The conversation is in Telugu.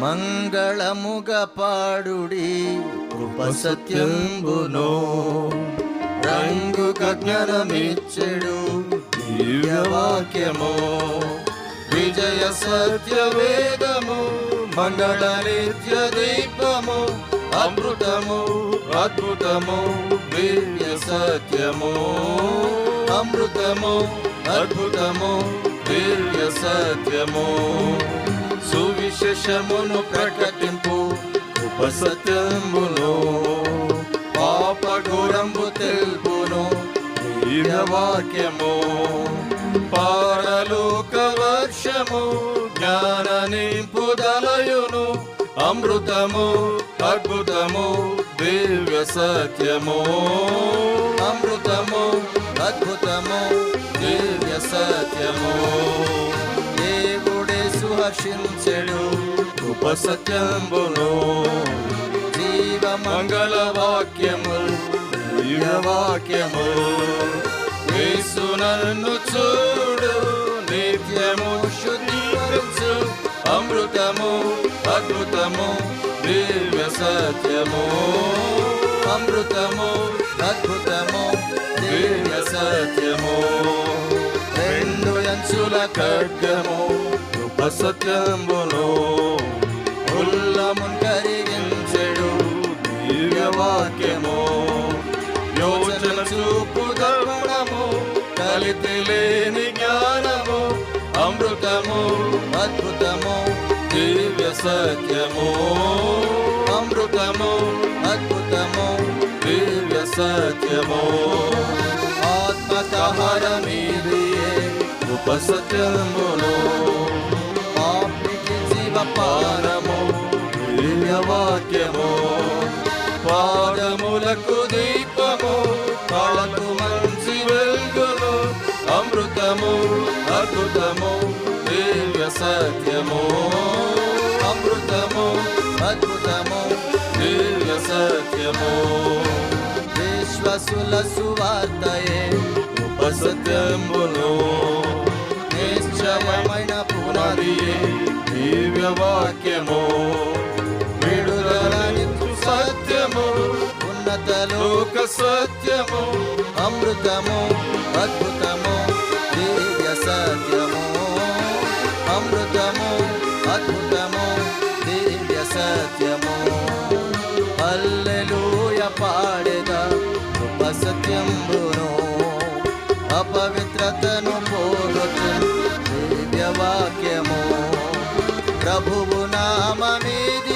మంగళముగా పాడుడి కృప సత్యంబును రంగుక జ్ఞానమిచ్చెడు దివ్యవాక్యము విజయ సత్య వేదము మంగళ నిత్య దీపము అమృతము అద్భుతము దివ్య సత్యము అమృతము అద్భుతము దివ్య సత్యము సువిశేషమును ప్రకటింపు కృప సత్యమును పాప ఘోరంబు తెలుపును దివ్య వాక్యము పారలోక వర్షము జ్ఞాన నింపుదలయును అమృతము అద్భుతము దివ్య సత్యము అమృతము అద్భుతము దివ్య సత్యము దేవుడే సుహర్షించెడు కృప సత్యంబును జీవ మంగళ వాక్యము దివ్య వాక్యము యేసు నన్ను చూడు నిత్యము శుద్ధిపరచు అమృతము అద్భుతము దివ్య సత్యము అమృతము అద్భుతము దివ్య సత్యము రెండు అంచుల ఖడ్గము కృప సత్యంబును ఉల్లమున్ కరిగించెడు దివ్య వాక్యము యోచన చూపు దర్పణము కలితి లేని జ్ఞానము అమృతము అద్భుతము దివ్య సత్యము అమృతము అద్భుతము దివ్య సత్యము ఆత్మకాహారమీదియే కృప సత్యమును పాపికి జీవపానము దివ్య వాక్యము పాదములకు దీపము కాళ్ళకు మంచి వెలుగును అమృతము అద్భుతము దివ్య సత్యము అమృతము అద్భుతము దివ్య సత్యము విశ్వాసుల సువార్తయే కృప సత్యమును నిశ్చయమైన పునాదియే దివ్య వాక్యము విడుదలనిచ్చు సత్యము ఉన్నత లోక సత్యము అమృతము అద్భుతము దివ్య సత్యము అమృతము అద్భుతము దివ్య సత్యము హల్లెలూయా పాడెదా కృప సత్యంబును అపవిత్రతను పోగొట్టు దివ్య వాక్యము ప్రభువు నామమిది